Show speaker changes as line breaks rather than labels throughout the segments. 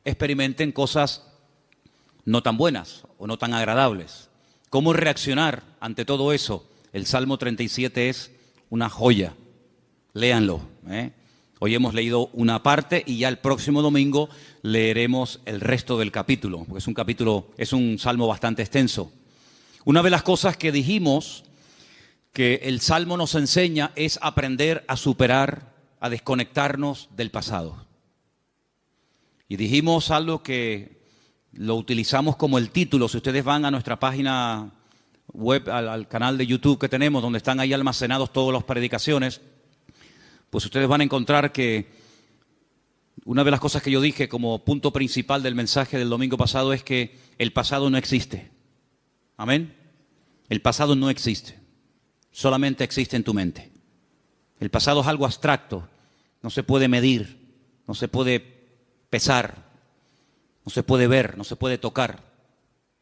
experimenten cosas no tan buenas o no tan agradables. ¿Cómo reaccionar ante todo eso? El Salmo 37 es una joya. Léanlo. Hoy hemos leído una parte y ya el próximo domingo leeremos el resto del capítulo, porque es un salmo bastante extenso. Una de las cosas que dijimos que el salmo nos enseña es aprender a superar, a desconectarnos del pasado. Y dijimos algo que lo utilizamos como el título. Si ustedes van a nuestra página web, al canal de YouTube que tenemos, donde están ahí almacenados todas las predicaciones, pues ustedes van a encontrar que una de las cosas que yo dije como punto principal del mensaje del domingo pasado es que el pasado no existe. Amén. El pasado no existe. Solamente existe en tu mente. El pasado es algo abstracto. No se puede medir, no se puede pesar, no se puede ver, no se puede tocar.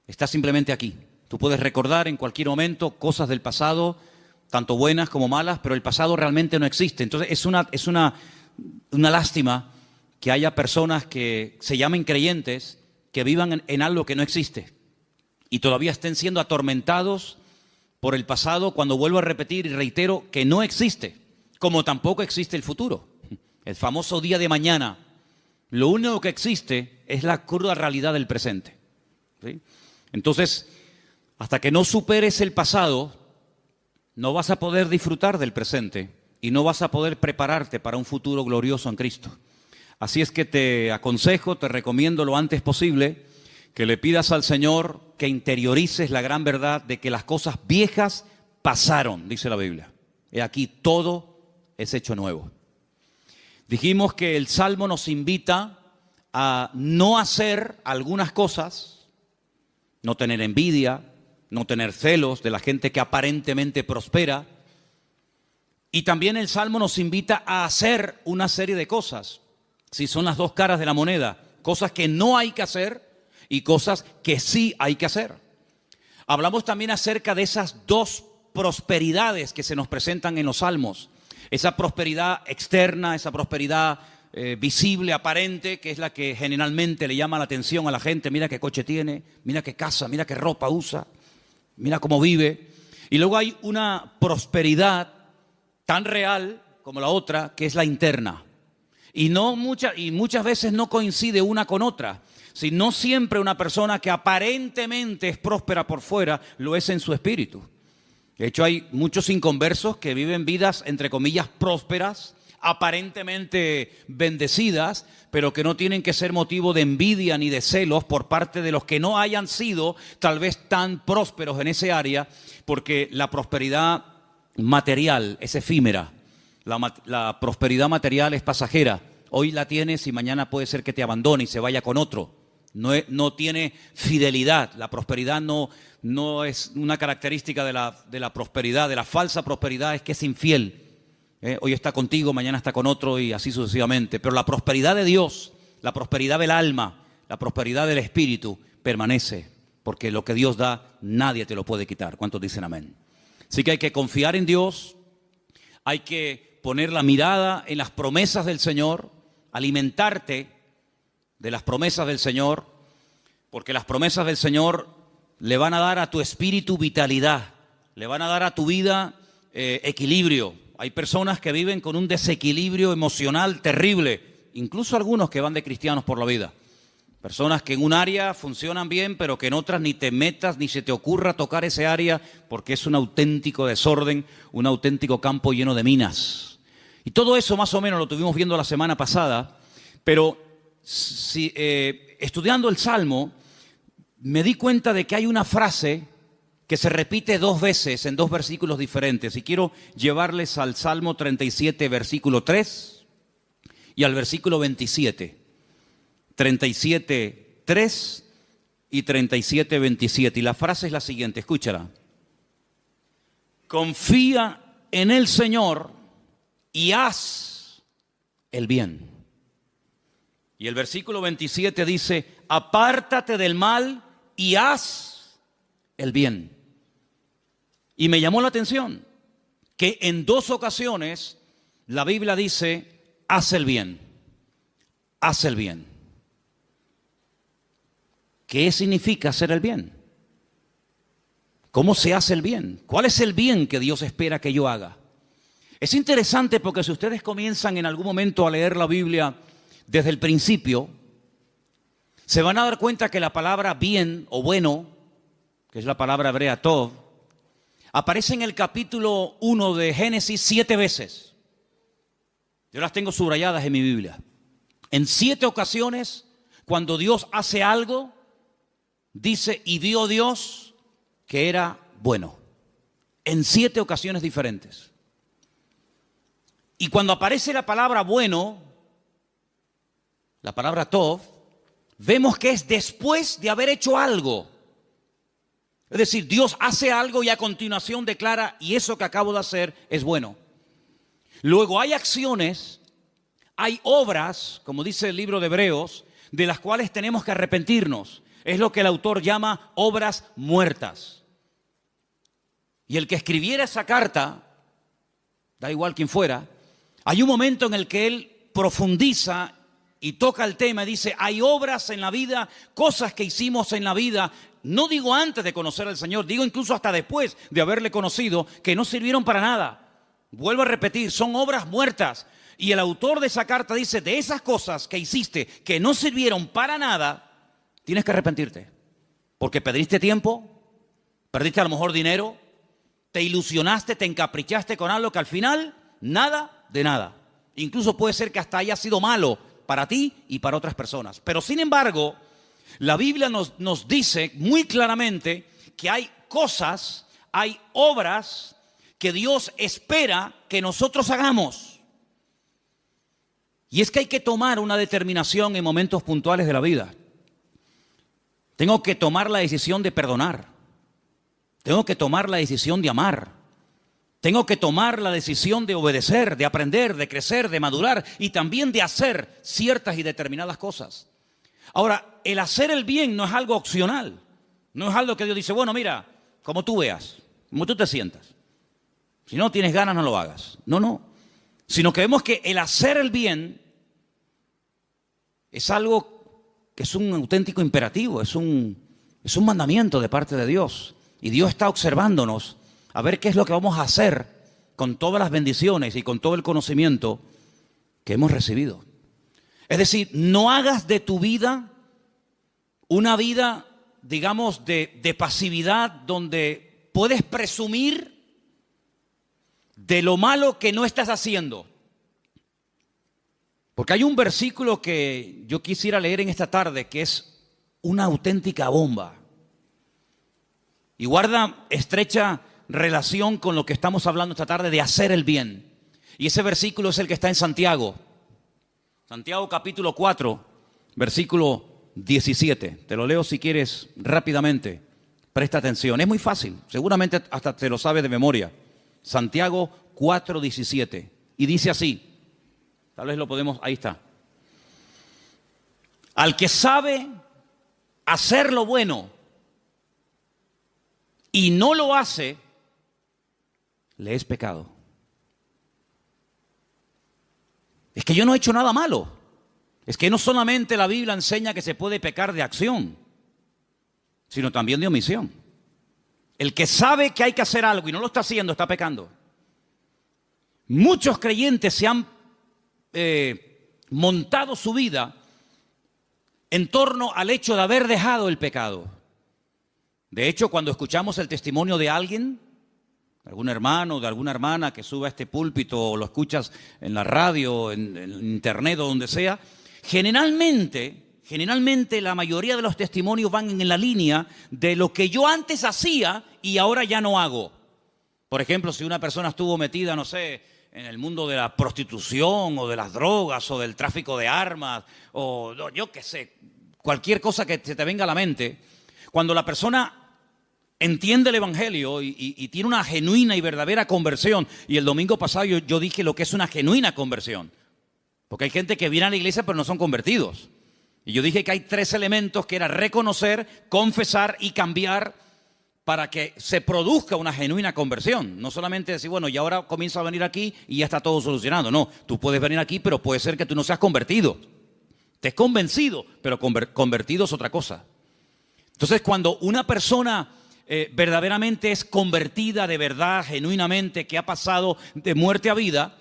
Está simplemente aquí. Tú puedes recordar en cualquier momento cosas del pasado, tanto buenas como malas, pero el pasado realmente no existe. Entonces es una lástima que haya personas que se llamen creyentes, que vivan en algo que no existe y todavía estén siendo atormentados por el pasado, cuando vuelvo a repetir y reitero que no existe, como tampoco existe el futuro. El famoso día de mañana. Lo único que existe es la cruda realidad del presente. ¿Sí? Entonces, hasta que no superes el pasado, no vas a poder disfrutar del presente y no vas a poder prepararte para un futuro glorioso en Cristo. Así es que te aconsejo, te recomiendo lo antes posible que le pidas al Señor que interiorices la gran verdad de que las cosas viejas pasaron, dice la Biblia. He aquí todo es hecho nuevo. Dijimos que el Salmo nos invita a no hacer algunas cosas, no tener envidia, no tener celos de la gente que aparentemente prospera. Y también el Salmo nos invita a hacer una serie de cosas. Si son las dos caras de la moneda, cosas que no hay que hacer y cosas que sí hay que hacer. Hablamos también acerca de esas dos prosperidades que se nos presentan en los Salmos. Esa prosperidad externa, esa prosperidad visible, aparente, que es la que generalmente le llama la atención a la gente. Mira qué coche tiene, mira qué casa, mira qué ropa usa, mira cómo vive. Y luego hay una prosperidad tan real como la otra, que es la interna. Y muchas veces no coincide una con otra. Si no siempre una persona que aparentemente es próspera por fuera, lo es en su espíritu. De hecho, hay muchos inconversos que viven vidas, entre comillas, prósperas, aparentemente bendecidas, pero que no tienen que ser motivo de envidia ni de celos por parte de los que no hayan sido tal vez tan prósperos en ese área, porque la prosperidad material es efímera, la prosperidad material es pasajera. Hoy la tienes y mañana puede ser que te abandone y se vaya con otro. No tiene fidelidad. La prosperidad no es una característica de la prosperidad, de la falsa prosperidad, es que es infiel. Hoy está contigo, mañana está con otro y así sucesivamente. Pero la prosperidad de Dios, la prosperidad del alma, la prosperidad del espíritu permanece, porque lo que Dios da nadie te lo puede quitar. ¿Cuántos dicen amén? Así que hay que confiar en Dios, hay que poner la mirada en las promesas del Señor, alimentarte de las promesas del Señor, porque las promesas del Señor le van a dar a tu espíritu vitalidad, le van a dar a tu vida equilibrio. Hay personas que viven con un desequilibrio emocional terrible, incluso algunos que van de cristianos por la vida. Personas que en un área funcionan bien, pero que en otras ni te metas, ni se te ocurra tocar ese área, porque es un auténtico desorden, un auténtico campo lleno de minas. Y todo eso más o menos lo tuvimos viendo la semana pasada, pero estudiando el Salmo, me di cuenta de que hay una frase que se repite dos veces en dos versículos diferentes. Y quiero llevarles al Salmo 37, versículo 3 y al versículo 27. 37, 3 y 37, 27. Y la frase es la siguiente, escúchala. Confía en el Señor y haz el bien. Y el versículo 27 dice, apártate del mal y haz el bien. Y me llamó la atención que en dos ocasiones la Biblia dice, haz el bien, haz el bien. ¿qué significa hacer el bien? ¿Cómo se hace el bien? ¿Cuál es el bien que Dios espera que yo haga? Es interesante porque si ustedes comienzan en algún momento a leer la Biblia desde el principio, se van a dar cuenta que la palabra bien o bueno, que es la palabra hebrea tov, aparece en el capítulo 1 de Génesis 7 veces. Yo las tengo subrayadas en mi Biblia. En 7 ocasiones, cuando Dios hace algo, dice, y vio Dios que era bueno. En 7 ocasiones diferentes. Y cuando aparece la palabra bueno, la palabra tov, vemos que es después de haber hecho algo. Es decir, Dios hace algo y a continuación declara, y eso que acabo de hacer es bueno. Luego hay acciones, hay obras, como dice el libro de Hebreos, de las cuales tenemos que arrepentirnos. Es lo que el autor llama obras muertas. Y el que escribiera esa carta, da igual quién fuera, hay un momento en el que él profundiza y toca el tema y dice, hay obras en la vida, cosas que hicimos en la vida, no digo antes de conocer al Señor, digo incluso hasta después de haberle conocido, que no sirvieron para nada. Vuelvo a repetir, son obras muertas. Y el autor de esa carta dice, de esas cosas que hiciste que no sirvieron para nada, tienes que arrepentirte. Porque perdiste tiempo, perdiste a lo mejor dinero, te ilusionaste, te encaprichaste con algo que al final, nada de nada. Incluso puede ser que hasta haya sido malo para ti y para otras personas. Pero sin embargo, la Biblia nos dice muy claramente que hay cosas, hay obras que Dios espera que nosotros hagamos. Y es que hay que tomar una determinación en momentos puntuales de la vida. Tengo que tomar la decisión de perdonar. Tengo que tomar la decisión de amar. Tengo que tomar la decisión de obedecer, de aprender, de crecer, de madurar y también de hacer ciertas y determinadas cosas. Ahora, el hacer el bien no es algo opcional. No es algo que Dios dice, bueno, mira, como tú veas, como tú te sientas. Si no tienes ganas, no lo hagas. No. Sino que vemos que el hacer el bien es algo que es un auténtico imperativo, es un mandamiento de parte de Dios. Y Dios está observándonos a ver qué es lo que vamos a hacer con todas las bendiciones y con todo el conocimiento que hemos recibido. Es decir, no hagas de tu vida una vida, digamos, de pasividad donde puedes presumir de lo malo que no estás haciendo. Porque hay un versículo que yo quisiera leer en esta tarde que es una auténtica bomba. Y guarda estrecha relación con lo que estamos hablando esta tarde de hacer el bien. Y ese versículo es el que está en Santiago. Santiago capítulo 4, versículo 17. Te lo leo si quieres rápidamente. Presta atención. Es muy fácil. Seguramente hasta te lo sabes de memoria. Santiago 4, 17. Y dice así. Tal vez lo podemos... Ahí está. Al que sabe hacer lo bueno y no lo hace, le es pecado. Es que yo no he hecho nada malo. Es que no solamente la Biblia enseña que se puede pecar de acción, sino también de omisión. El que sabe que hay que hacer algo y no lo está haciendo, está pecando. Muchos creyentes se han montado su vida en torno al hecho de haber dejado el pecado. De hecho, cuando escuchamos el testimonio de alguien, de algún hermano, de alguna hermana que sube a este púlpito o lo escuchas en la radio, en internet o donde sea, generalmente la mayoría de los testimonios van en la línea de lo que yo antes hacía y ahora ya no hago. Por ejemplo, si una persona estuvo metida, no sé, en el mundo de la prostitución o de las drogas o del tráfico de armas o yo qué sé, cualquier cosa que se te venga a la mente, cuando la persona entiende el Evangelio y tiene una genuina y verdadera conversión, y el domingo pasado yo dije lo que es una genuina conversión, porque hay gente que viene a la iglesia pero no son convertidos, y yo dije que hay 3 elementos que era reconocer, confesar y cambiar para que se produzca una genuina conversión. No solamente decir, bueno, y ahora comienzo a venir aquí y ya está todo solucionado. No, tú puedes venir aquí, pero puede ser que tú no seas convertido. Te has convencido, pero convertido es otra cosa. Entonces, cuando una persona verdaderamente es convertida de verdad, genuinamente, que ha pasado de muerte a vida,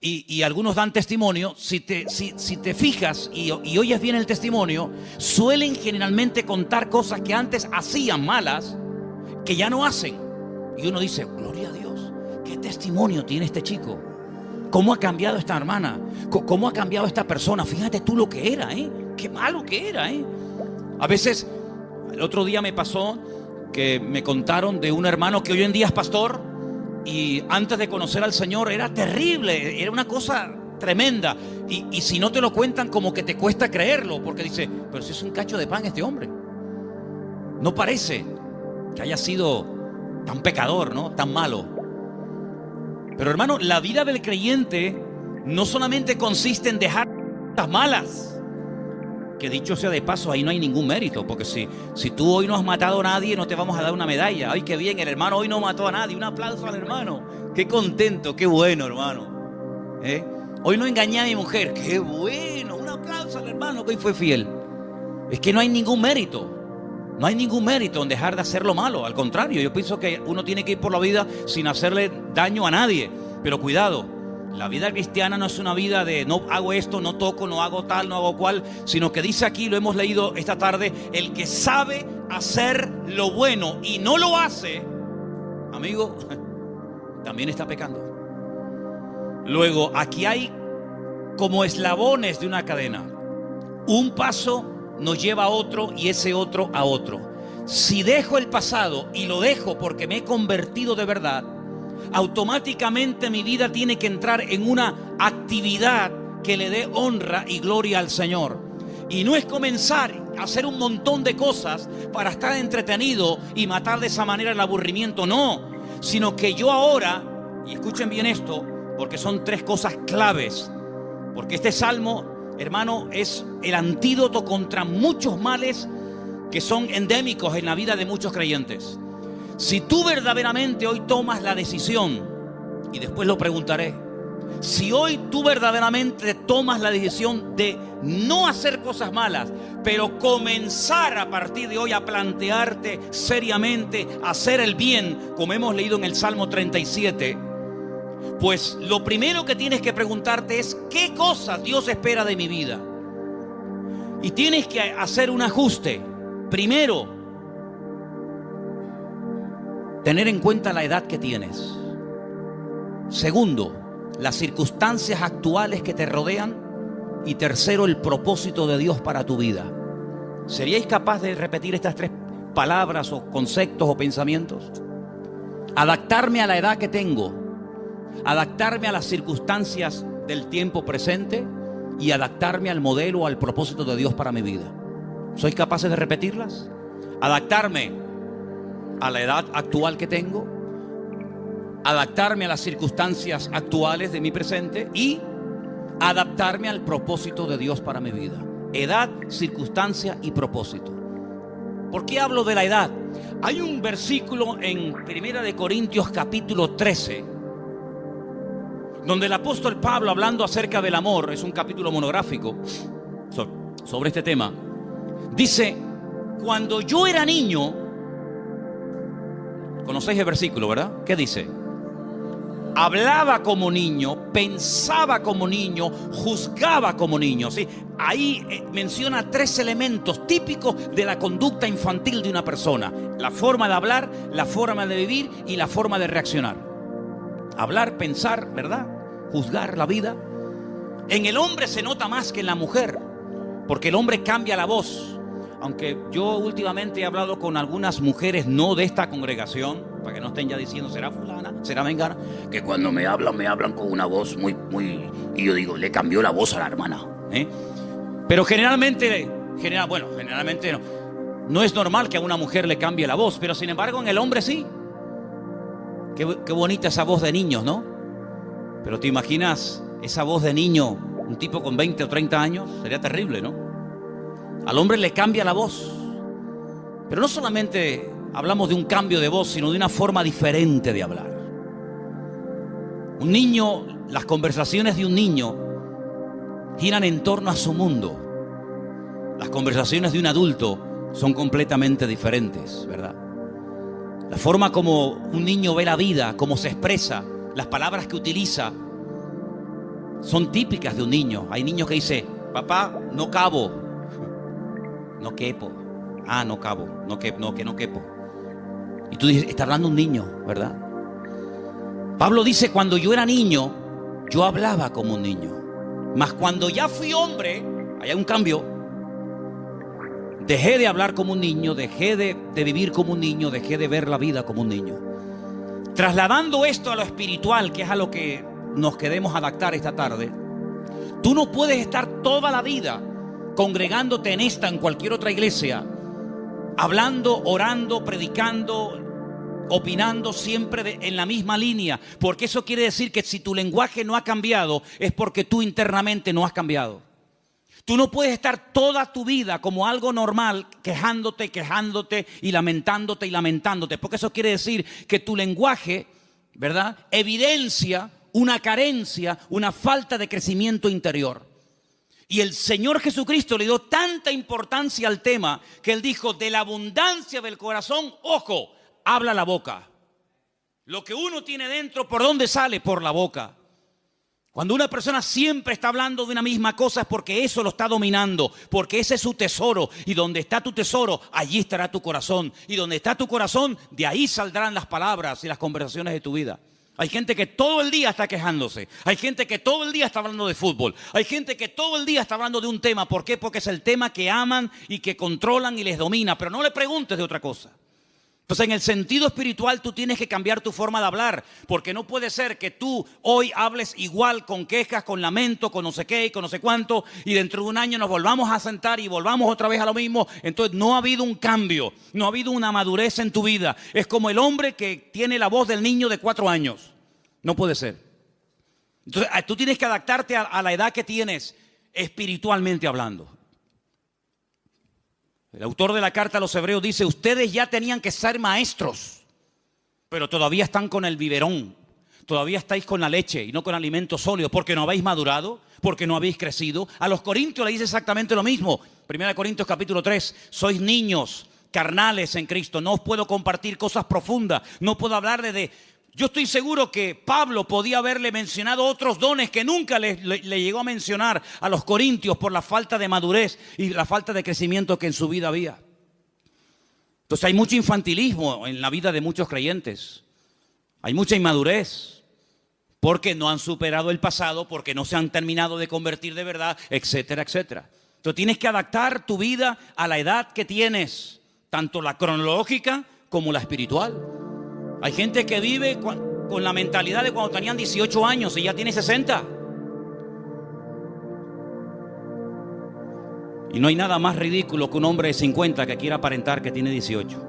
y algunos dan testimonio, si te fijas y oyes bien el testimonio, suelen generalmente contar cosas que antes hacían malas, que ya no hacen. Y uno dice, gloria a Dios, ¿qué testimonio tiene este chico? ¿Cómo ha cambiado esta hermana? ¿Cómo ha cambiado esta persona? Fíjate tú lo que era, qué malo que era, A veces, el otro día me pasó que me contaron de un hermano que hoy en día es pastor, y antes de conocer al Señor era terrible, era una cosa tremenda. Y si no te lo cuentan, como que te cuesta creerlo, porque dice, pero si es un cacho de pan este hombre. No parece que haya sido tan pecador, ¿no? Tan malo. Pero hermano, la vida del creyente no solamente consiste en dejar cosas malas, que dicho sea de paso, ahí no hay ningún mérito, porque si tú hoy no has matado a nadie, no te vamos a dar una medalla. Ay, qué bien, el hermano hoy no mató a nadie. Un aplauso al hermano. Qué contento, qué bueno, hermano. Hoy no engañé a mi mujer. Qué bueno, un aplauso al hermano que hoy fue fiel. Es que no hay ningún mérito. No hay ningún mérito en dejar de hacer lo malo. Al contrario, yo pienso que uno tiene que ir por la vida sin hacerle daño a nadie. Pero cuidado. La vida cristiana no es una vida de no hago esto, no toco, no hago tal, no hago cual, sino que dice aquí, lo hemos leído esta tarde, el que sabe hacer lo bueno y no lo hace, amigo, también está pecando. Luego, aquí hay como eslabones de una cadena. Un paso nos lleva a otro y ese otro a otro. Si dejo el pasado y lo dejo porque me he convertido de verdad, automáticamente mi vida tiene que entrar en una actividad que le dé honra y gloria al Señor. Y no es comenzar a hacer un montón de cosas para estar entretenido y matar de esa manera el aburrimiento, no. Sino que yo ahora, y escuchen bien esto, porque son tres cosas claves. Porque este salmo, hermano, es el antídoto contra muchos males que son endémicos en la vida de muchos creyentes. Si tú verdaderamente hoy tomas la decisión, y después lo preguntaré, si hoy tú verdaderamente tomas la decisión de no hacer cosas malas, pero comenzar a partir de hoy a plantearte seriamente hacer el bien, como hemos leído en el Salmo 37, pues lo primero que tienes que preguntarte es ¿qué cosas Dios espera de mi vida? Y tienes que hacer un ajuste. Primero, tener en cuenta la edad que tienes. Segundo, las circunstancias actuales que te rodean. Y tercero, el propósito de Dios para tu vida. ¿Seríais capaz de repetir estas tres palabras o conceptos o pensamientos? Adaptarme a la edad que tengo, adaptarme a las circunstancias del tiempo presente y adaptarme al modelo o al propósito de Dios para mi vida. ¿Sois capaces de repetirlas? Adaptarme a la edad actual que tengo, adaptarme a las circunstancias actuales de mi presente y adaptarme al propósito de Dios para mi vida. Edad, circunstancia y propósito. ¿Por qué hablo de la edad? Hay un versículo en 1 Corintios capítulo 13, donde el apóstol Pablo, hablando acerca del amor, es un capítulo monográfico sobre este tema, dice, cuando yo era niño, conocéis el versículo, ¿verdad? ¿Qué dice? Hablaba como niño, pensaba como niño, juzgaba como niño, ¿sí? Ahí menciona tres elementos típicos de la conducta infantil de una persona: la forma de hablar, la forma de vivir y la forma de reaccionar. Hablar, pensar, ¿verdad? Juzgar la vida. En el hombre se nota más que en la mujer, porque el hombre cambia la voz. Aunque yo últimamente he hablado con algunas mujeres no de esta congregación, para que no estén ya diciendo será fulana, será mengana, que cuando me hablan con una voz muy, y yo digo, le cambió la voz a la hermana, Pero generalmente no es normal que a una mujer le cambie la voz, pero sin embargo en el hombre sí. Qué bonita esa voz de niños, ¿no? Pero te imaginas esa voz de niño, un tipo con 20 o 30 años, sería terrible, ¿no? Al hombre le cambia la voz. Pero no solamente hablamos de un cambio de voz, sino de una forma diferente de hablar. Un niño, las conversaciones de un niño giran en torno a su mundo. Las conversaciones de un adulto son completamente diferentes, ¿verdad? La forma como un niño ve la vida, cómo se expresa, las palabras que utiliza, son típicas de un niño. Hay niños que dicen: papá, no cabo, no quepo. Ah, no cabo, que no quepo. Y tú dices, está hablando un niño, ¿verdad? Pablo dice: cuando yo era niño, yo hablaba como un niño. Mas cuando ya fui hombre, hay un cambio. Dejé de hablar como un niño, dejé de vivir como un niño, dejé de ver la vida como un niño. Trasladando esto a lo espiritual, que es a lo que nos queremos adaptar esta tarde, tú no puedes estar toda la vida congregándote en esta, en cualquier otra iglesia, hablando, orando, predicando, opinando siempre en la misma línea, porque eso quiere decir que si tu lenguaje no ha cambiado, es porque tú internamente no has cambiado. Tú no puedes estar toda tu vida como algo normal, quejándote y lamentándote, porque eso quiere decir que tu lenguaje, ¿verdad?, evidencia una carencia, una falta de crecimiento interior. Y el Señor Jesucristo le dio tanta importancia al tema que Él dijo: de la abundancia del corazón, ojo, habla la boca. Lo que uno tiene dentro, ¿por dónde sale? Por la boca. Cuando una persona siempre está hablando de una misma cosa, es porque eso lo está dominando, porque ese es su tesoro. Y donde está tu tesoro, allí estará tu corazón. Y donde está tu corazón, de ahí saldrán las palabras y las conversaciones de tu vida. Hay gente que todo el día está quejándose. Hay gente que todo el día está hablando de fútbol. Hay gente que todo el día está hablando de un tema. ¿Por qué? Porque es el tema que aman y que controlan y les domina. Pero no le preguntes de otra cosa. Entonces, en el sentido espiritual, tú tienes que cambiar tu forma de hablar, porque no puede ser que tú hoy hables igual, con quejas, con lamento, con no sé qué y con no sé cuánto, y dentro de un año nos volvamos a sentar y volvamos otra vez a lo mismo. Entonces no ha habido un cambio, no ha habido una madurez en tu vida. Es como el hombre que tiene la voz del niño de 4 años. No puede ser. Entonces tú tienes que adaptarte a la edad que tienes, espiritualmente hablando. El autor de la carta a los Hebreos dice: ustedes ya tenían que ser maestros, pero todavía están con el biberón, todavía estáis con la leche y no con alimento sólido, porque no habéis madurado, porque no habéis crecido. A los Corintios le dice exactamente lo mismo. 1 Corintios capítulo 3, sois niños carnales en Cristo, no os puedo compartir cosas profundas, no puedo hablarle de... Yo estoy seguro que Pablo podía haberle mencionado otros dones que nunca le llegó a mencionar a los corintios por la falta de madurez y la falta de crecimiento que en su vida había. Entonces hay mucho infantilismo en la vida de muchos creyentes. Hay mucha inmadurez porque no han superado el pasado, porque no se han terminado de convertir de verdad, etcétera, etcétera. Entonces tienes que adaptar tu vida a la edad que tienes, tanto la cronológica como la espiritual. Hay gente que vive con la mentalidad de cuando tenían 18 años y ya tiene 60. Y no hay nada más ridículo que un hombre de 50 que quiera aparentar que tiene 18.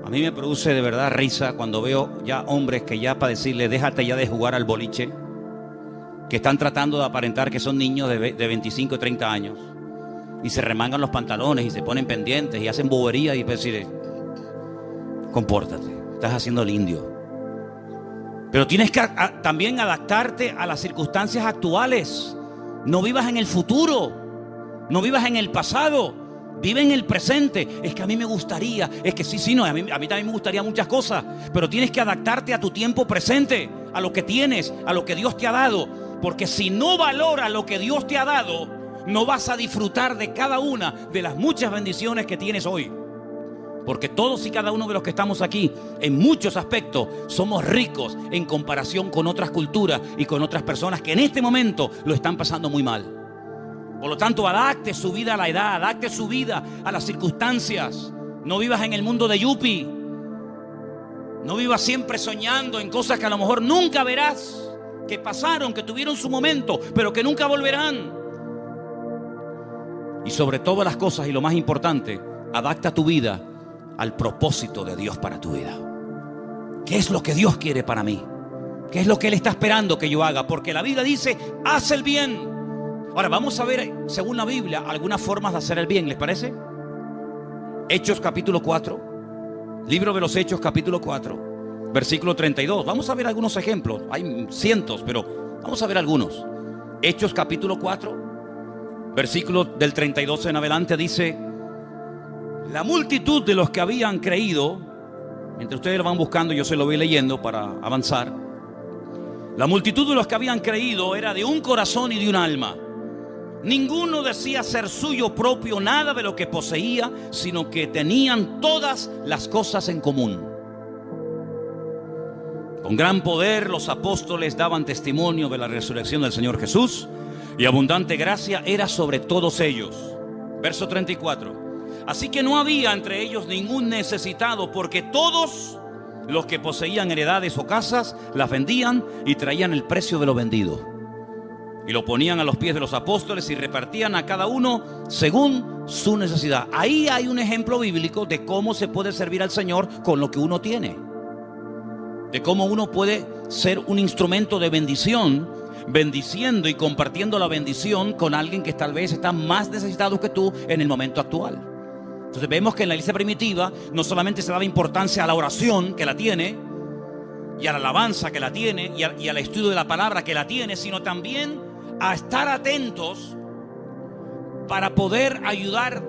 A mí me produce de verdad risa cuando veo ya hombres que ya para decirle déjate ya de jugar al boliche, que están tratando de aparentar que son niños de 25 o 30 años y se remangan los pantalones y se ponen pendientes y hacen boberías y decir, compórtate. Estás haciendo el indio. Pero tienes que también adaptarte a las circunstancias actuales. No vivas en el futuro. No vivas en el pasado. Vive en el presente. Es que a mí me gustaría. Es que sí, no. A mí también me gustaría muchas cosas. Pero tienes que adaptarte a tu tiempo presente. A lo que tienes. A lo que Dios te ha dado. Porque si no valoras lo que Dios te ha dado, no vas a disfrutar de cada una de las muchas bendiciones que tienes hoy. Porque todos y cada uno de los que estamos aquí, en muchos aspectos, somos ricos en comparación con otras culturas y con otras personas que en este momento lo están pasando muy mal. Por lo tanto, adapte su vida a la edad, adapte su vida a las circunstancias. No vivas en el mundo de Yupi. No vivas siempre soñando en cosas que a lo mejor nunca verás, que pasaron, que tuvieron su momento, pero que nunca volverán. Y sobre todas las cosas, y lo más importante, adapta tu vida al propósito de Dios para tu vida. ¿Qué es lo que Dios quiere para mí? ¿Qué es lo que Él está esperando que yo haga? Porque la Biblia dice, haz el bien. Ahora vamos a ver, según la Biblia, algunas formas de hacer el bien, ¿les parece? Hechos capítulo 4, libro de los Hechos capítulo 4, versículo 32. Vamos a ver algunos ejemplos. Hay cientos, pero vamos a ver algunos. Hechos capítulo 4, versículo del 32 en adelante dice: La multitud de los que habían creído, mientras ustedes lo van buscando, yo se lo voy leyendo para avanzar. La multitud de los que habían creído era de un corazón y de un alma. Ninguno decía ser suyo propio nada de lo que poseía, sino que tenían todas las cosas en común. Con gran poder los apóstoles daban testimonio de la resurrección del Señor Jesús, y abundante gracia era sobre todos ellos. Verso 34. Así que no había entre ellos ningún necesitado, porque todos los que poseían heredades o casas las vendían y traían el precio de lo vendido y lo ponían a los pies de los apóstoles y repartían a cada uno según su necesidad. Ahí hay un ejemplo bíblico de cómo se puede servir al Señor con lo que uno tiene, de cómo uno puede ser un instrumento de bendición, bendiciendo y compartiendo la bendición con alguien que tal vez está más necesitado que tú en el momento actual. Entonces vemos que en la iglesia primitiva no solamente se daba importancia a la oración, que la tiene, y a la alabanza, que la tiene, y al estudio de la palabra, que la tiene, sino también a estar atentos para poder ayudar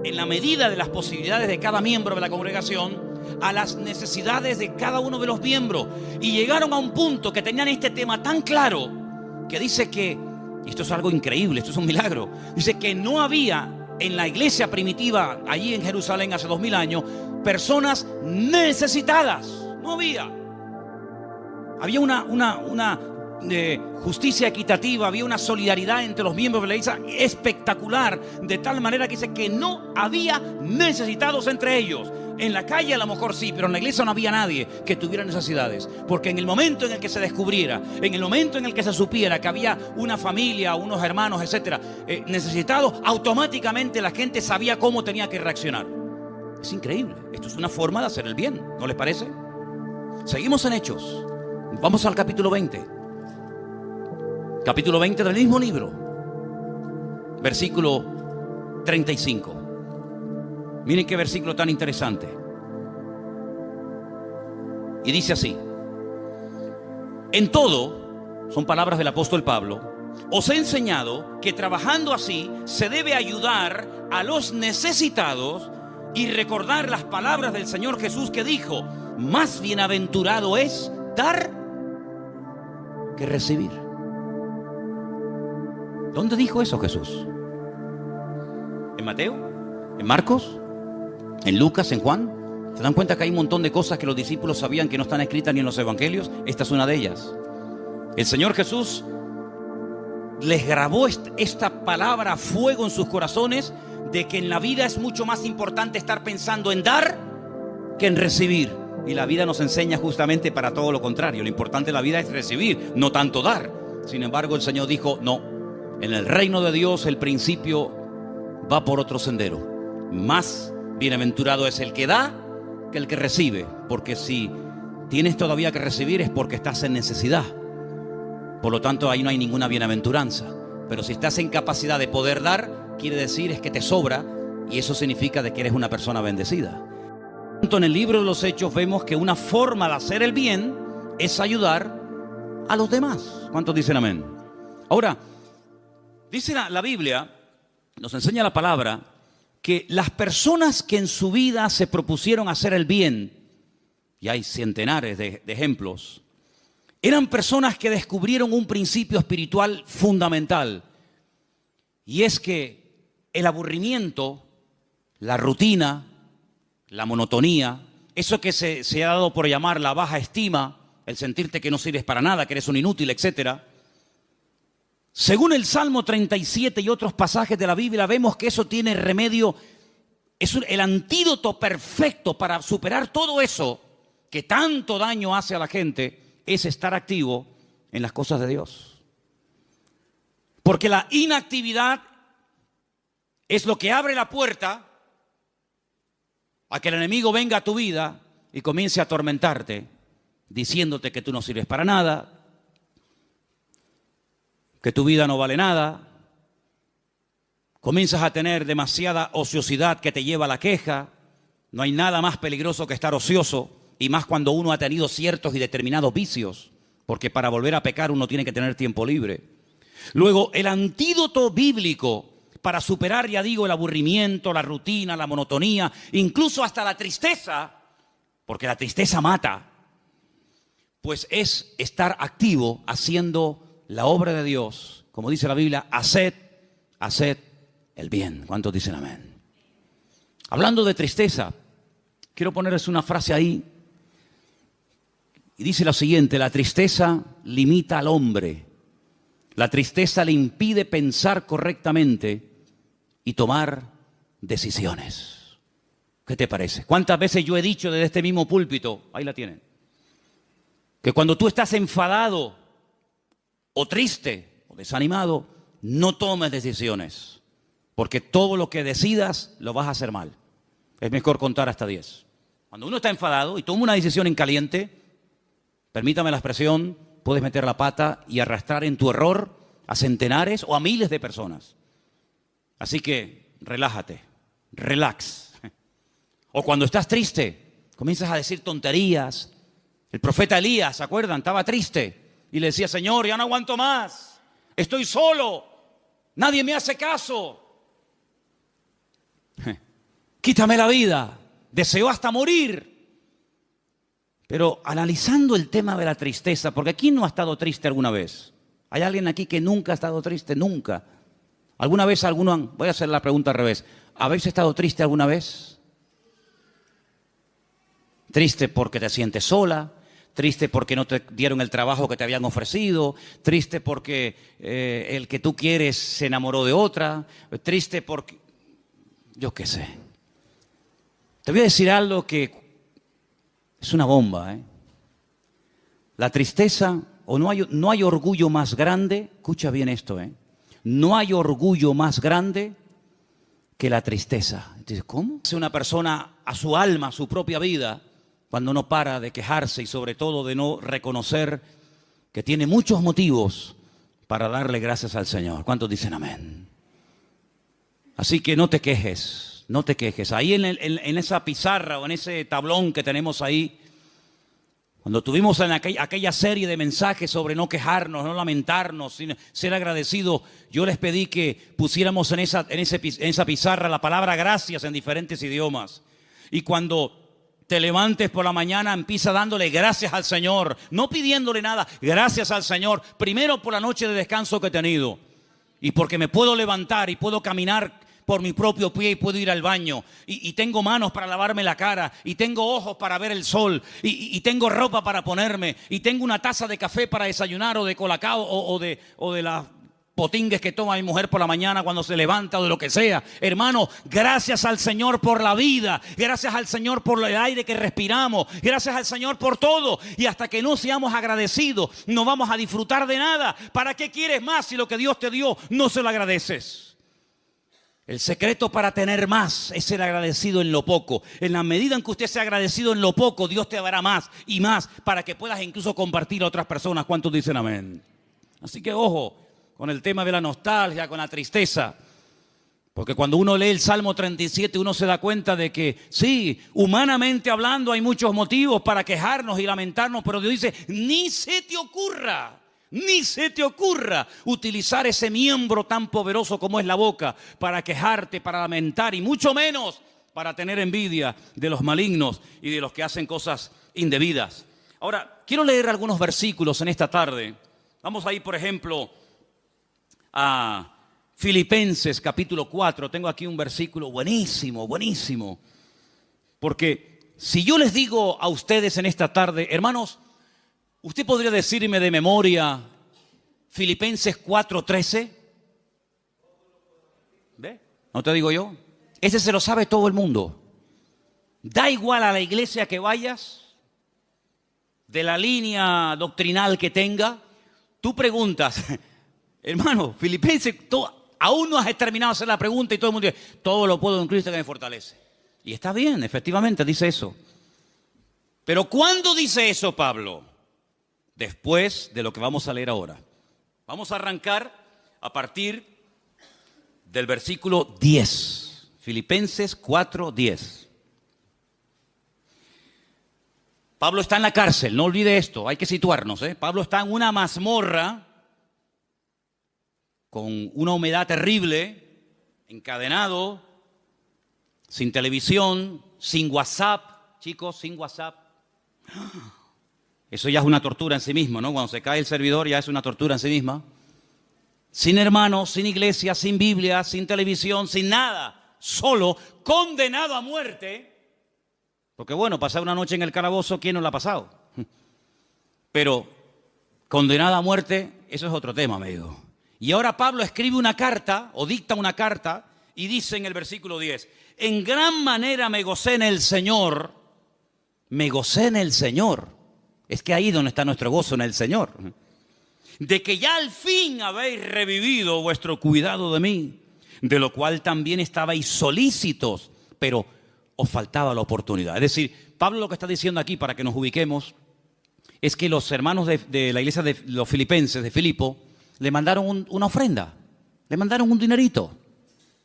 en la medida de las posibilidades de cada miembro de la congregación a las necesidades de cada uno de los miembros. Y llegaron a un punto que tenían este tema tan claro que dice que, y esto es algo increíble, esto es un milagro, dice que no había en la iglesia primitiva allí en Jerusalén hace 2000 años personas necesitadas. No había. Había una justicia equitativa, había una solidaridad entre los miembros de la iglesia espectacular, de tal manera que dice que no había necesitados entre ellos. En la calle a lo mejor sí, pero en la iglesia no había nadie que tuviera necesidades, porque en el momento en el que se descubriera, en el momento en el que se supiera que había una familia, unos hermanos, etcétera, necesitados, automáticamente la gente sabía cómo tenía que reaccionar. Es increíble. Esto es una forma de hacer el bien, ¿no les parece? Seguimos en Hechos. Vamos al capítulo 20. Capítulo 20 del mismo libro, versículo 35. Miren qué versículo tan interesante. Y dice así: en todo, son palabras del apóstol Pablo, os he enseñado que trabajando así se debe ayudar a los necesitados y recordar las palabras del Señor Jesús, que dijo: más bienaventurado es dar que recibir. ¿Dónde dijo eso Jesús? ¿En Mateo? ¿En Marcos? ¿En Lucas? ¿En Juan? ¿Se dan cuenta que hay un montón de cosas que los discípulos sabían que no están escritas ni en los evangelios? Esta es una de ellas. El Señor Jesús les grabó esta palabra a fuego en sus corazones, de que en la vida es mucho más importante estar pensando en dar que en recibir. Y la vida nos enseña justamente para todo lo contrario. Lo importante de la vida es recibir, no tanto dar. Sin embargo, el Señor dijo: no, en el reino de Dios el principio va por otro sendero. Más bienaventurado es el que da que el que recibe, porque si tienes todavía que recibir es porque estás en necesidad. Por lo tanto, ahí no hay ninguna bienaventuranza. Pero si estás en capacidad de poder dar, quiere decir es que te sobra, y eso significa de que eres una persona bendecida. En el libro de los Hechos vemos que una forma de hacer el bien es ayudar a los demás. ¿Cuántos dicen amén? Ahora, dice la Biblia, nos enseña la palabra, que las personas que en su vida se propusieron hacer el bien, y hay centenares de ejemplos, eran personas que descubrieron un principio espiritual fundamental, y es que el aburrimiento, la rutina, la monotonía, eso que se ha dado por llamar la baja estima, el sentirte que no sirves para nada, que eres un inútil, etcétera. Según el Salmo 37 y otros pasajes de la Biblia, vemos que eso tiene remedio, es el antídoto perfecto para superar todo eso que tanto daño hace a la gente, es estar activo en las cosas de Dios. Porque la inactividad es lo que abre la puerta a que el enemigo venga a tu vida y comience a atormentarte, diciéndote que tú no sirves para nada, que tu vida no vale nada. Comienzas a tener demasiada ociosidad que te lleva a la queja. No hay nada más peligroso que estar ocioso, y más cuando uno ha tenido ciertos y determinados vicios, porque para volver a pecar uno tiene que tener tiempo libre. Luego, el antídoto bíblico para superar, ya digo, el aburrimiento, la rutina, la monotonía, incluso hasta la tristeza, porque la tristeza mata, pues es estar activo haciendo la obra de Dios. Como dice la Biblia, haced el bien. ¿Cuántos dicen amén? Hablando de tristeza, quiero ponerles una frase ahí. Y dice lo siguiente: la tristeza limita al hombre. La tristeza le impide pensar correctamente y tomar decisiones. ¿Qué te parece? ¿Cuántas veces yo he dicho desde este mismo púlpito, ahí la tienen, que cuando tú estás enfadado o triste o desanimado, no tomes decisiones, porque todo lo que decidas lo vas a hacer mal? Es mejor contar hasta 10. Cuando uno está enfadado y toma una decisión en caliente, permítame la expresión, puedes meter la pata y arrastrar en tu error a centenares o a miles de personas. Así que relájate, relax. O cuando estás triste, comienzas a decir tonterías. El profeta Elías, ¿se acuerdan? Estaba triste y le decía: Señor, ya no aguanto más, estoy solo, nadie me hace caso. Quítame la vida, deseo hasta morir. Pero analizando el tema de la tristeza, porque ¿quién no ha estado triste alguna vez? ¿Hay alguien aquí que nunca ha estado triste? Nunca. ¿Alguna vez voy a hacer la pregunta al revés? ¿Habéis estado triste alguna vez? Triste porque te sientes sola, triste porque no te dieron el trabajo que te habían ofrecido, triste porque el que tú quieres se enamoró de otra, triste porque... yo qué sé. Te voy a decir algo que es una bomba, ¿eh? La tristeza, o no hay orgullo más grande, escucha bien esto, ¿eh? No hay orgullo más grande que la tristeza. Entonces, ¿cómo? Hace una persona a su alma, a su propia vida, cuando no para de quejarse y sobre todo de no reconocer que tiene muchos motivos para darle gracias al Señor. ¿Cuántos dicen amén? Así que no te quejes. No te quejes. Ahí en esa pizarra o en ese tablón que tenemos ahí, cuando tuvimos en aquella serie de mensajes sobre no quejarnos, no lamentarnos, sino ser agradecidos, yo les pedí que pusiéramos en esa pizarra la palabra gracias en diferentes idiomas. Y cuando te levantes por la mañana, empieza dándole gracias al Señor, no pidiéndole nada, gracias al Señor, primero por la noche de descanso que he tenido, y porque me puedo levantar y puedo caminar por mi propio pie y puedo ir al baño, y tengo manos para lavarme la cara, y tengo ojos para ver el sol, y tengo ropa para ponerme, y tengo una taza de café para desayunar, o de colacao, o de las potingues que toma mi mujer por la mañana cuando se levanta, o de lo que sea. Hermano, gracias al Señor por la vida, gracias al Señor por el aire que respiramos, gracias al Señor por todo. Y hasta que no seamos agradecidos, no vamos a disfrutar de nada. ¿Para qué quieres más si lo que Dios te dio no se lo agradeces? El secreto para tener más es ser agradecido en lo poco. En la medida en que usted sea agradecido en lo poco, Dios te dará más y más para que puedas incluso compartir a otras personas. ¿Cuántos dicen amén? Así que ojo con el tema de la nostalgia, con la tristeza. Porque cuando uno lee el Salmo 37, uno se da cuenta de que sí, humanamente hablando hay muchos motivos para quejarnos y lamentarnos, pero Dios dice, ni se te ocurra utilizar ese miembro tan poderoso como es la boca para quejarte, para lamentar y mucho menos para tener envidia de los malignos y de los que hacen cosas indebidas. Ahora, quiero leer algunos versículos en esta tarde. Vamos a ir, por ejemplo, a Filipenses capítulo 4. Tengo aquí un versículo buenísimo, buenísimo. Porque si yo les digo a ustedes en esta tarde, hermanos, ¿usted podría decirme de memoria Filipenses 4:13? ¿Ve? ¿No te digo yo? Ese se lo sabe todo el mundo. Da igual a la iglesia que vayas, de la línea doctrinal que tenga, tú preguntas, hermano, Filipenses, aún no has terminado de hacer la pregunta y todo el mundo dice, todo lo puedo en Cristo que me fortalece. Y está bien, efectivamente dice eso. Pero ¿cuándo dice eso Pablo? Después de lo que vamos a leer ahora. Vamos a arrancar a partir del versículo 10. Filipenses 4:10. Pablo está en la cárcel, no olvide esto, hay que situarnos. Pablo está en una mazmorra con una humedad terrible, encadenado, sin televisión, sin WhatsApp. Chicos, sin WhatsApp. Eso ya es una tortura en sí mismo, ¿no? Cuando se cae el servidor ya es una tortura en sí misma. Sin hermanos, sin iglesia, sin Biblia, sin televisión, sin nada. Solo, condenado a muerte. Porque bueno, pasar una noche en el calabozo, ¿quién no la ha pasado? Pero condenado a muerte, eso es otro tema, amigo. Y ahora Pablo escribe una carta, o dicta una carta, y dice en el versículo 10, en gran manera me gocé en el Señor. Me gocé en el Señor. Es que ahí donde está nuestro gozo, en el Señor. De que ya al fin habéis revivido vuestro cuidado de mí, de lo cual también estabais solícitos, pero os faltaba la oportunidad. Es decir, Pablo lo que está diciendo aquí, para que nos ubiquemos, es que los hermanos de la iglesia de los filipenses, de Filipo, le mandaron una ofrenda, le mandaron un dinerito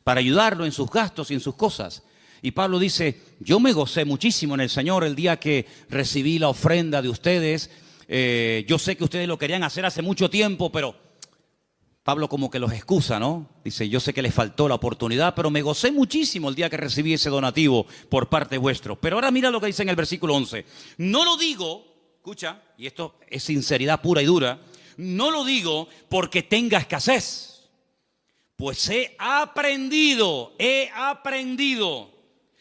para ayudarlo en sus gastos y en sus cosas. Y Pablo dice, yo me gocé muchísimo en el Señor el día que recibí la ofrenda de ustedes. Yo sé que ustedes lo querían hacer hace mucho tiempo, pero Pablo como que los excusa, ¿no? Dice, yo sé que les faltó la oportunidad, pero me gocé muchísimo el día que recibí ese donativo por parte vuestro. Pero ahora mira lo que dice en el versículo 11. No lo digo, escucha, y esto es sinceridad pura y dura, no lo digo porque tenga escasez, pues he aprendido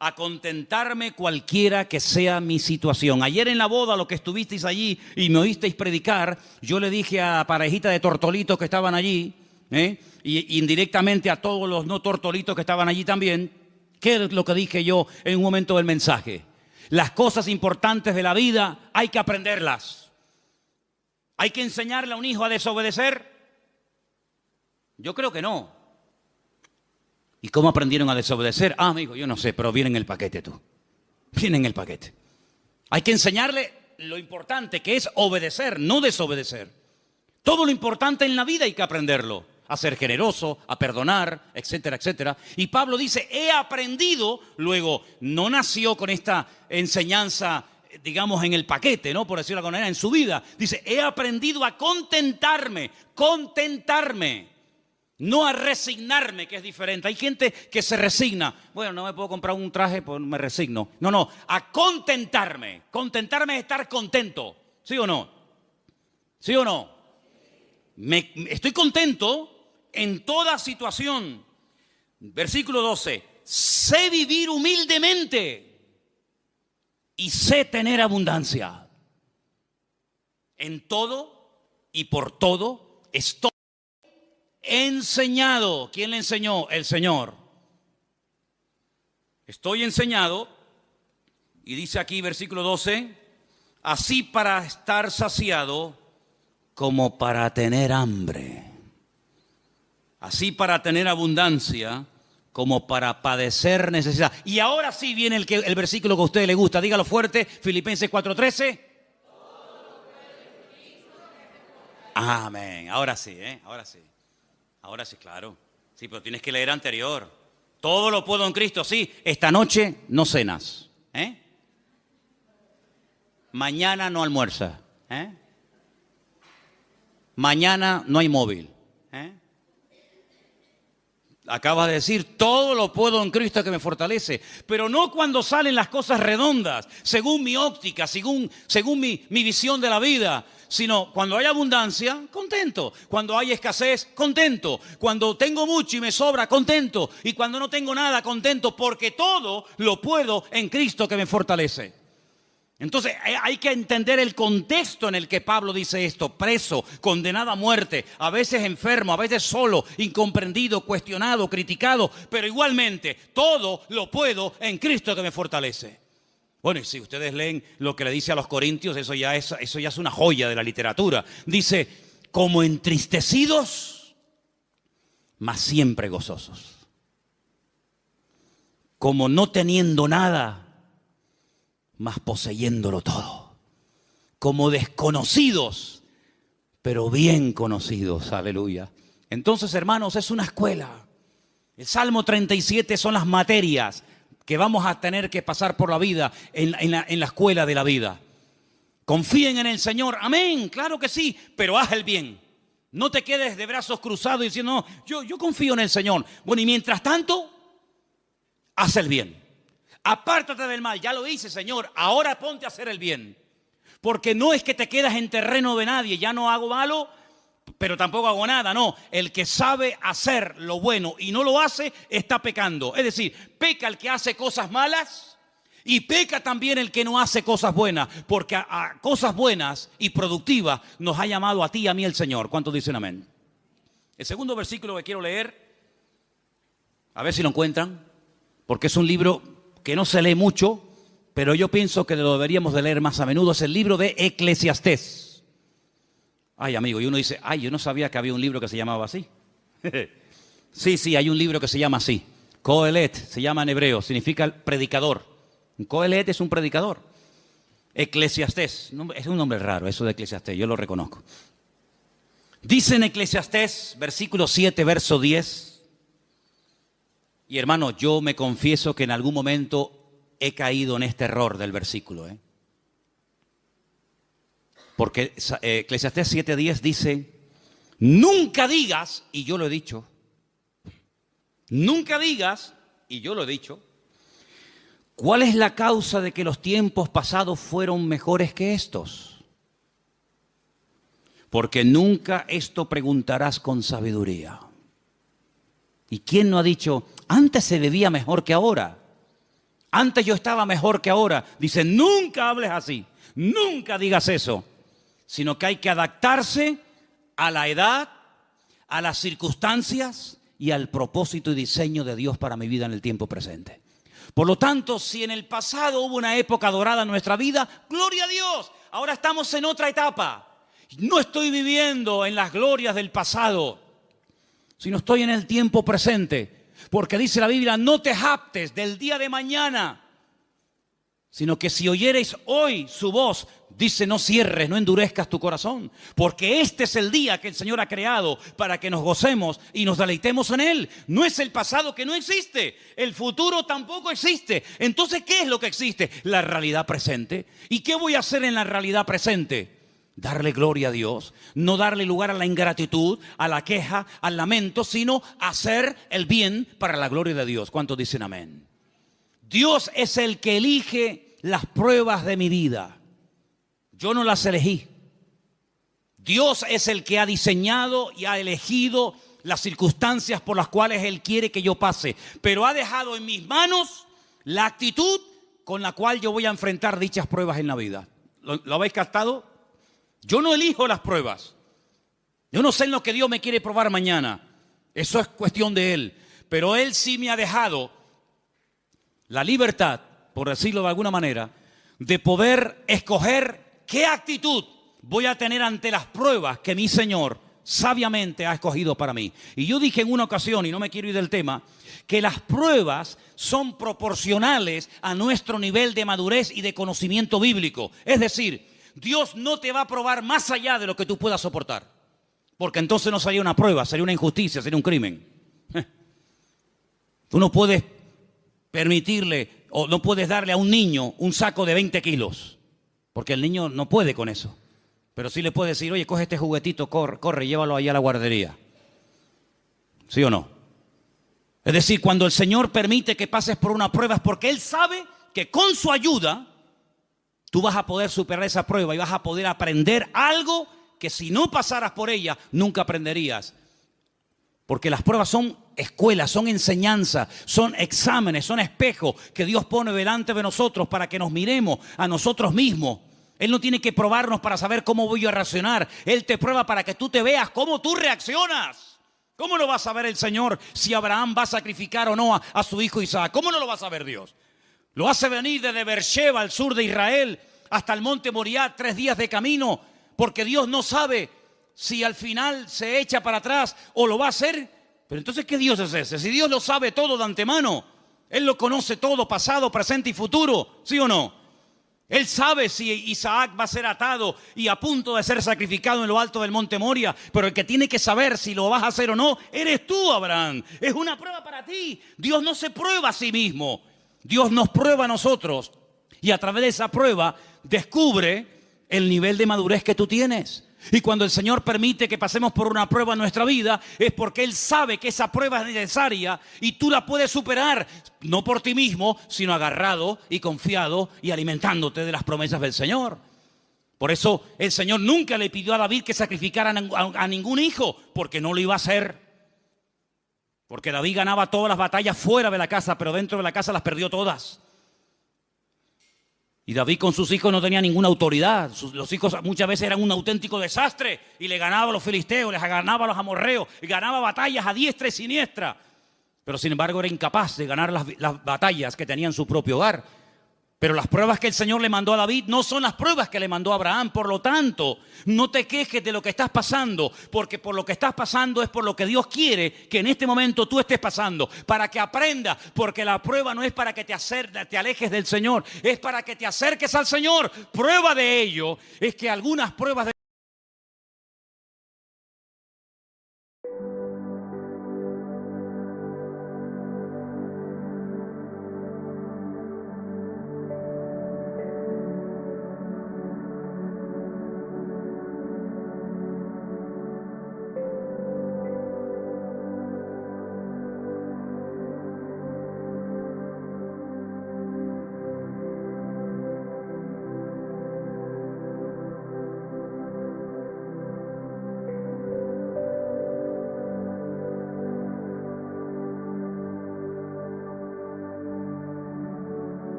a contentarme cualquiera que sea mi situación. Ayer en la boda, lo que estuvisteis allí y me oísteis predicar, yo le dije a la parejita de tortolitos que estaban allí, y indirectamente a todos los no tortolitos que estaban allí también, ¿qué es lo que dije yo en un momento del mensaje? Las cosas importantes de la vida hay que aprenderlas. ¿Hay que enseñarle a un hijo a desobedecer? Yo creo que no. ¿Y cómo aprendieron a desobedecer? Ah, amigo, yo no sé, pero viene en el paquete tú. Viene en el paquete. Hay que enseñarle lo importante que es obedecer, no desobedecer. Todo lo importante en la vida hay que aprenderlo. A ser generoso, a perdonar, etcétera, etcétera. Y Pablo dice, he aprendido, luego no nació con esta enseñanza, digamos, en el paquete, ¿no? Por decirlo de alguna manera, en su vida. Dice, he aprendido a contentarme. No a resignarme, que es diferente. Hay gente que se resigna. Bueno, no me puedo comprar un traje, pues me resigno. No, a contentarme. Contentarme es estar contento. ¿Sí o no? ¿Sí o no? Estoy contento en toda situación. Versículo 12. Sé vivir humildemente y sé tener abundancia. En todo y por todo estoy enseñado. ¿Quién le enseñó? El Señor. Estoy enseñado, y dice aquí versículo 12, así para estar saciado como para tener hambre, así para tener abundancia como para padecer necesidad. Y ahora sí viene el versículo que a usted le gusta, dígalo fuerte, Filipenses 4:13. Amén, ahora sí, ahora sí, claro. Sí, pero tienes que leer anterior. Todo lo puedo en Cristo, sí. Esta noche no cenas, mañana no almuerzas, mañana no hay móvil, Acabas de decir, todo lo puedo en Cristo que me fortalece. Pero no cuando salen las cosas redondas, según mi óptica, según mi visión de la vida, sino cuando hay abundancia, contento. Cuando hay escasez, contento. Cuando tengo mucho y me sobra, contento. Y cuando no tengo nada, contento, porque todo lo puedo en Cristo que me fortalece. Entonces hay que entender el contexto en el que Pablo dice esto: preso, condenado a muerte, a veces enfermo, a veces solo, incomprendido, cuestionado, criticado, pero igualmente todo lo puedo en Cristo que me fortalece. Bueno, y si ustedes leen lo que le dice a los corintios, eso ya es una joya de la literatura. Dice, como entristecidos, mas siempre gozosos. Como no teniendo nada, mas poseyéndolo todo. Como desconocidos, pero bien conocidos. Aleluya. Entonces, hermanos, es una escuela. El Salmo 37 son las materias que vamos a tener que pasar por la vida en la escuela de la vida. Confíen en el Señor. Amén, claro que sí, pero haz el bien. No te quedes de brazos cruzados diciendo, no, yo confío en el Señor. Bueno, y mientras tanto, haz el bien. Apártate del mal. Ya lo dice, Señor, ahora ponte a hacer el bien. Porque no es que te quedas en terreno de nadie, ya no hago malo, pero tampoco hago nada. No, el que sabe hacer lo bueno y no lo hace, está pecando. Es decir, peca el que hace cosas malas y peca también el que no hace cosas buenas. Porque a cosas buenas y productivas nos ha llamado a ti y a mí el Señor. ¿Cuántos dicen amén? El segundo versículo que quiero leer, a ver si lo encuentran, porque es un libro que no se lee mucho, pero yo pienso que lo deberíamos de leer más a menudo. Es el libro de Eclesiastés. Ay, amigo, y uno dice, ay, yo no sabía que había un libro que se llamaba así. Sí, hay un libro que se llama así. Coelet, se llama en hebreo, significa el predicador. Coelet es un predicador. Eclesiastés, es un nombre raro eso de Eclesiastés, yo lo reconozco. Dice en Eclesiastés, versículo 7, verso 10. Y hermano, yo me confieso que en algún momento he caído en este error del versículo. Porque Eclesiastés 7:10 dice, nunca digas, y yo lo he dicho, nunca digas, y yo lo he dicho, ¿cuál es la causa de que los tiempos pasados fueron mejores que estos? Porque nunca esto preguntarás con sabiduría. ¿Y quién no ha dicho, antes se vivía mejor que ahora? Antes yo estaba mejor que ahora. Dice, nunca hables así, nunca digas eso. Sino que hay que adaptarse a la edad, a las circunstancias y al propósito y diseño de Dios para mi vida en el tiempo presente. Por lo tanto, si en el pasado hubo una época dorada en nuestra vida, gloria a Dios, ahora estamos en otra etapa. No estoy viviendo en las glorias del pasado, sino estoy en el tiempo presente. Porque dice la Biblia, no te jactes del día de mañana, sino que si oyereis hoy su voz, dice, no cierres, no endurezcas tu corazón, porque este es el día que el Señor ha creado para que nos gocemos y nos deleitemos en Él. No es el pasado que no existe, el futuro tampoco existe. Entonces, ¿qué es lo que existe? La realidad presente. ¿Y qué voy a hacer en la realidad presente? Darle gloria a Dios, no darle lugar a la ingratitud, a la queja, al lamento, sino hacer el bien para la gloria de Dios. ¿Cuántos dicen amén? Dios es el que elige las pruebas de mi vida. Yo no las elegí. Dios es el que ha diseñado y ha elegido las circunstancias por las cuales Él quiere que yo pase. Pero ha dejado en mis manos la actitud con la cual yo voy a enfrentar dichas pruebas en la vida. ¿Lo habéis captado? Yo no elijo las pruebas. Yo no sé en lo que Dios me quiere probar mañana. Eso es cuestión de Él. Pero Él sí me ha dejado la libertad, por decirlo de alguna manera, de poder escoger qué actitud voy a tener ante las pruebas que mi Señor sabiamente ha escogido para mí. Y yo dije en una ocasión, y no me quiero ir del tema, que las pruebas son proporcionales a nuestro nivel de madurez y de conocimiento bíblico. Es decir, Dios no te va a probar más allá de lo que tú puedas soportar, porque entonces no sería una prueba, sería una injusticia, sería un crimen. Tú no puedes permitirle o no puedes darle a un niño un saco de 20 kilos, porque el niño no puede con eso. Pero sí le puedes decir, oye, coge este juguetito, corre, llévalo allá a la guardería. ¿Sí o no? Es decir, cuando el Señor permite que pases por una prueba es porque Él sabe que con su ayuda tú vas a poder superar esa prueba y vas a poder aprender algo que si no pasaras por ella nunca aprenderías. Porque las pruebas son escuelas, son enseñanza, son exámenes, son espejos que Dios pone delante de nosotros para que nos miremos a nosotros mismos. Él no tiene que probarnos para saber cómo voy a reaccionar. Él te prueba para que tú te veas cómo tú reaccionas. ¿Cómo lo va a saber el Señor si Abraham va a sacrificar o no a su hijo Isaac? ¿Cómo no lo va a saber Dios? Lo hace venir desde Beersheba, al sur de Israel, hasta el monte Moriah, 3 días de camino, porque Dios no sabe si al final se echa para atrás o lo va a hacer. Pero entonces, ¿qué Dios es ese? Si Dios lo sabe todo de antemano, Él lo conoce todo, pasado, presente y futuro, ¿sí o no? Él sabe si Isaac va a ser atado y a punto de ser sacrificado en lo alto del monte Moria, pero el que tiene que saber si lo vas a hacer o no, eres tú, Abraham. Es una prueba para ti. Dios no se prueba a sí mismo. Dios nos prueba a nosotros y a través de esa prueba descubre el nivel de madurez que tú tienes. Y cuando el Señor permite que pasemos por una prueba en nuestra vida, es porque Él sabe que esa prueba es necesaria y tú la puedes superar, no por ti mismo, sino agarrado y confiado y alimentándote de las promesas del Señor. Por eso el Señor nunca le pidió a David que sacrificara a ningún hijo, porque no lo iba a hacer. Porque David ganaba todas las batallas fuera de la casa, pero dentro de la casa las perdió todas. Y David con sus hijos no tenía ninguna autoridad. Los hijos muchas veces eran un auténtico desastre y le ganaba a los filisteos, les ganaba a los amorreos y ganaba batallas a diestra y siniestra. Pero sin embargo era incapaz de ganar las batallas que tenía en su propio hogar. Pero las pruebas que el Señor le mandó a David no son las pruebas que le mandó a Abraham. Por lo tanto, no te quejes de lo que estás pasando, porque por lo que estás pasando es por lo que Dios quiere que en este momento tú estés pasando, para que aprendas, porque la prueba no es para que te alejes del Señor, es para que te acerques al Señor. Prueba de ello es que algunas pruebas